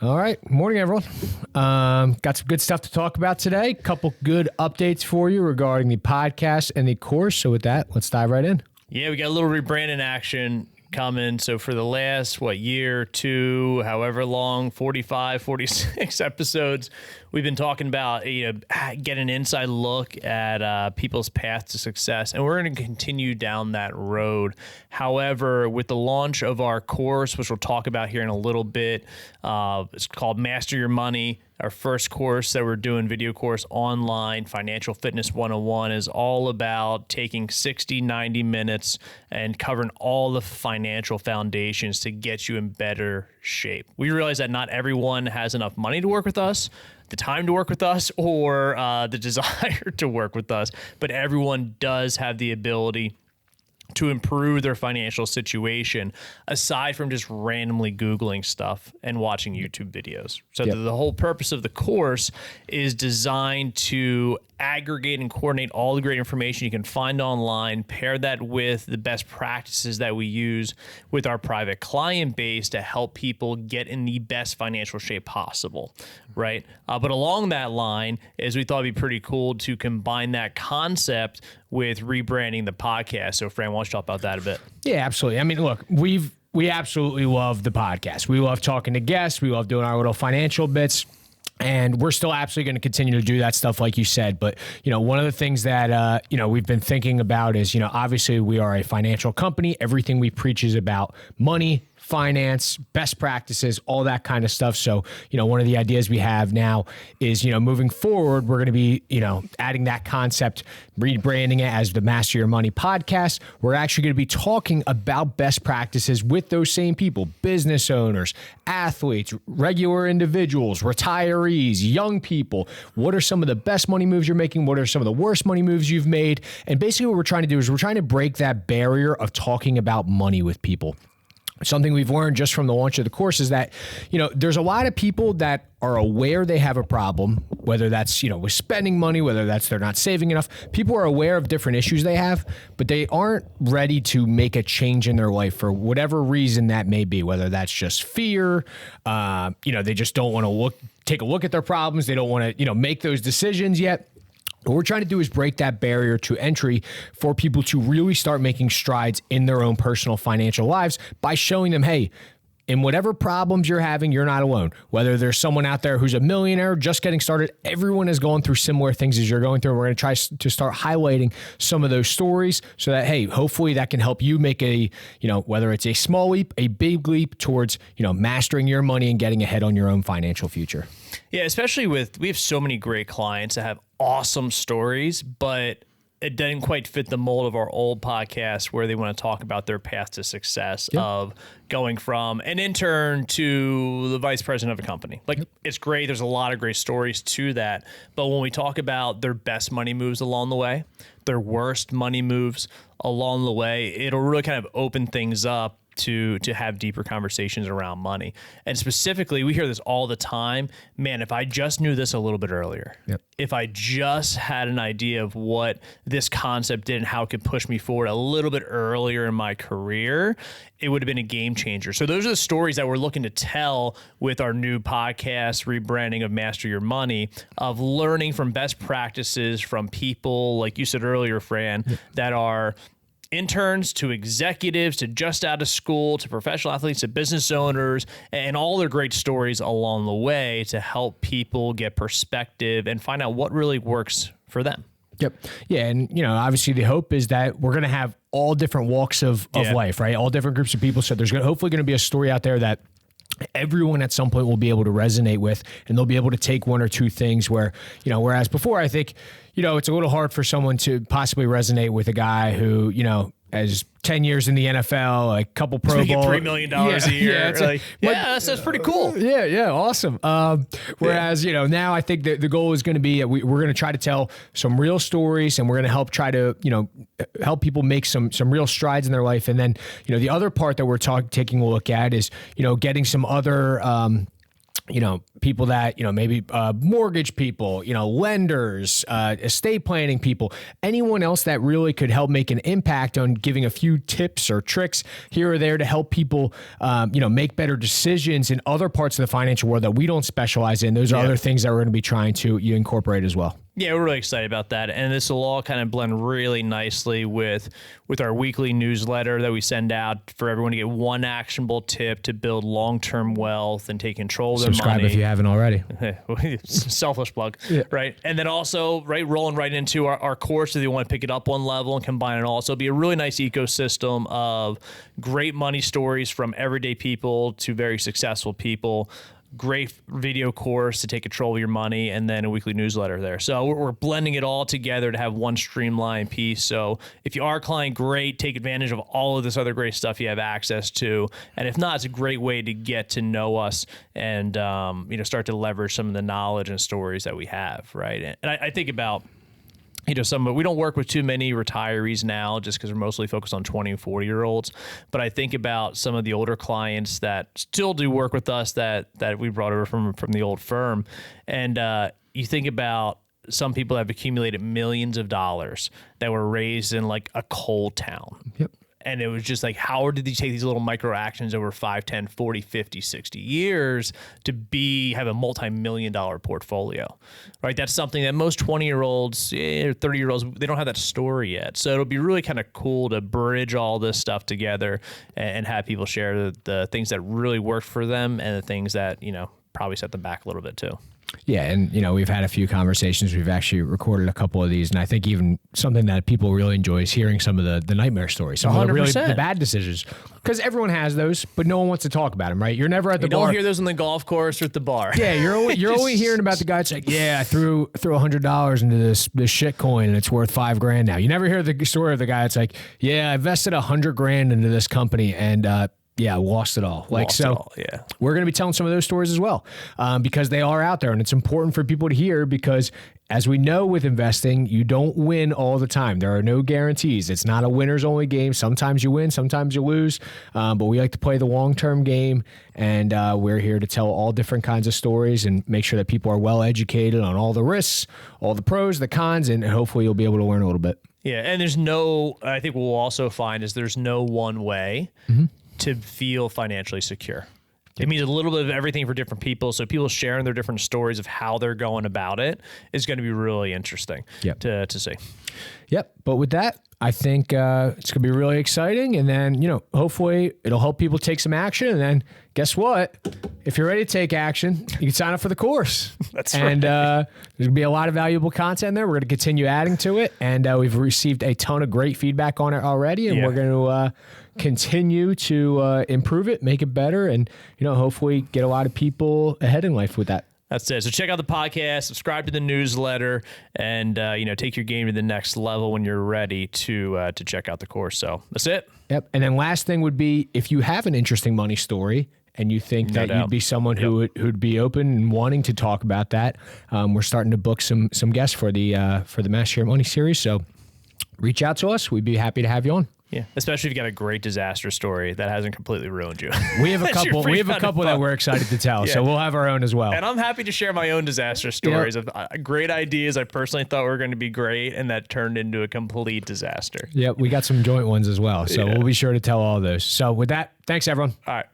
All right. Morning, everyone. Got some good stuff to talk about today. Couple good updates for you regarding the podcast and the course. So with that, let's dive right in. Yeah, we got a little rebranding action coming. So for the last, year, two, however long, 45, 46 episodes, we've been talking about, get an inside look at people's path to success. And we're going to continue down that road. However, with the launch of our course, which we'll talk about here in a little bit, it's called Master Your Money. Our first course that we're doing, video course online, Financial Fitness 101, is all about taking 60, 90 minutes and covering all the financial foundations to get you in better shape. We realize that not everyone has enough money to work with us, the time to work with us, or the desire to work with us, but everyone does have the ability to improve their financial situation, aside from just randomly Googling stuff and watching YouTube videos. So the whole purpose of the course is designed to aggregate and coordinate all the great information you can find online, pair that with the best practices that we use with our private client base to help people get in the best financial shape possible, right? But along that line is we thought it'd be pretty cool to combine that concept with rebranding the podcast. So Fran, why don't you talk about that a bit? Yeah, absolutely. I mean, look, we absolutely love the podcast. We love talking to guests. We love doing our little financial bits. And we're still absolutely going to continue to do that stuff, like you said. But, one of the things that, we've been thinking about is, obviously we are a financial company. Everything we preach is about money, finance, best practices, all that kind of stuff. So, one of the ideas we have now is, moving forward, we're going to be, adding that concept, rebranding it as the Master Your Money podcast. We're actually going to be talking about best practices with those same people, business owners, athletes, regular individuals, retirees, young people. What are some of the best money moves you're making? What are some of the worst money moves you've made? And basically what we're trying to do is we're trying to break that barrier of talking about money with people. Something we've learned just from the launch of the course is that, there's a lot of people that are aware they have a problem, whether that's, with spending money, whether that's they're not saving enough. People are aware of different issues they have, but they aren't ready to make a change in their life for whatever reason that may be, whether that's just fear, they just don't want to take a look at their problems. They don't want to, make those decisions yet. What we're trying to do is break that barrier to entry for people to really start making strides in their own personal financial lives by showing them, hey, in whatever problems you're having, you're not alone. Whether there's someone out there who's a millionaire just getting started, everyone is going through similar things as you're going through. And we're going to try to start highlighting some of those stories so that, hey, hopefully that can help you make a, whether it's a small leap, a big leap towards, mastering your money and getting ahead on your own financial future. Yeah, especially we have so many great clients that have awesome stories, but it doesn't quite fit the mold of our old podcast where they want to talk about their path to success of going from an intern to the vice president of a company. It's great. There's a lot of great stories to that. But when we talk about their best money moves along the way, their worst money moves along the way, it'll really kind of open things up to have deeper conversations around money. And specifically, we hear this all the time. Man, if I just knew this a little bit earlier, if I just had an idea of what this concept did and how it could push me forward a little bit earlier in my career, it would have been a game changer. So those are the stories that we're looking to tell with our new podcast, rebranding of Master Your Money, of learning from best practices from people, like you said earlier, Fran, that are interns to executives to just out of school to professional athletes to business owners, and all their great stories along the way to help people get perspective and find out what really works for them. Yep. Yeah. And, obviously the hope is that we're going to have all different walks of life, right? All different groups of people. So there's hopefully going to be a story out there that everyone at some point will be able to resonate with, and they'll be able to take one or two things where, whereas before I think, it's a little hard for someone to possibly resonate with a guy who, has 10 years in the NFL, a couple Pro Bowl, $3 million a year. That's pretty cool. Yeah. Awesome. Whereas, now I think that the goal is going to be, we're going to try to tell some real stories, and we're going to help try to, help people make some real strides in their life. And then, the other part that we're taking a look at is, getting some other, people that, maybe mortgage people, lenders, estate planning people, anyone else that really could help make an impact on giving a few tips or tricks here or there to help people, make better decisions in other parts of the financial world that we don't specialize in. Those are other things that we're going to be trying to incorporate as well. Yeah, we're really excited about that. And this will all kind of blend really nicely with our weekly newsletter that we send out for everyone to get one actionable tip to build long-term wealth and take control of their money. Subscribe if you haven't already. Selfish plug, right? And then also, rolling right into our course if you want to pick it up one level and combine it all. So it'll be a really nice ecosystem of great money stories from everyday people to very successful people. Great video course to take control of your money, and then a weekly newsletter there. So we're blending it all together to have one streamlined piece. So if you are a client, great, take advantage of all of this other great stuff you have access to. And if not, it's a great way to get to know us and start to leverage some of the knowledge and stories that we have, right? And I think about we don't work with too many retirees now just because we're mostly focused on 20 and 40-year-olds. But I think about some of the older clients that still do work with us that we brought over from the old firm. And you think about some people that have accumulated millions of dollars that were raised in like a coal town. Yep. And it was just like, how did they take these little micro actions over 5, 10, 40, 50, 60 years to have a multi-million-dollar portfolio, right? That's something that most 20-year-olds, 30-year-olds, they don't have that story yet. So it'll be really kind of cool to bridge all this stuff together and have people share the things that really worked for them and the things that, probably set them back a little bit too. Yeah, and we've had a few conversations. We've actually recorded a couple of these, and I think even something that people really enjoy is hearing some of the nightmare stories, some of the bad decisions, because everyone has those, but no one wants to talk about them, right? You're never at the bar. You don't hear those on the golf course or at the bar. Yeah, you're only hearing about the guy that's like, I threw $100 into this shit coin and it's worth $5,000 now. You never hear the story of the guy that's like, I invested $100,000 into this company and lost it all. We're going to be telling some of those stories as well, because they are out there, and it's important for people to hear, because as we know with investing, you don't win all the time. There are no guarantees. It's not a winners only game. Sometimes you win, sometimes you lose, but we like to play the long-term game, and we're here to tell all different kinds of stories and make sure that people are well educated on all the risks, all the pros, the cons, and hopefully you'll be able to learn a little bit. Yeah, and I think what we'll also find is there's no one way to feel financially secure. It means a little bit of everything for different people. So people sharing their different stories of how they're going about it is going to be really interesting to see. Yep. But with that, I think it's going to be really exciting. And then, hopefully it'll help people take some action. And then guess what? If you're ready to take action, you can sign up for the course. That's right. And there's going to be a lot of valuable content there. We're going to continue adding to it. And we've received a ton of great feedback on it already. And we're going to continue to improve it, make it better, and hopefully get a lot of people ahead in life with that. That's it. So check out the podcast, subscribe to the newsletter, and take your game to the next level when you're ready to check out the course. So that's it. Yep. And then last thing would be, if you have an interesting money story and you think that you'd be someone who'd be open and wanting to talk about that, we're starting to book some guests for the Master Your Money series. So reach out to us. We'd be happy to have you on. Yeah, especially if you got a great disaster story that hasn't completely ruined you. We have a couple. We have a couple that we're excited to tell, so we'll have our own as well. And I'm happy to share my own disaster stories of great ideas I personally thought were going to be great, and that turned into a complete disaster. Yep, we got some joint ones as well, so we'll be sure to tell all those. So with that, thanks everyone. All right.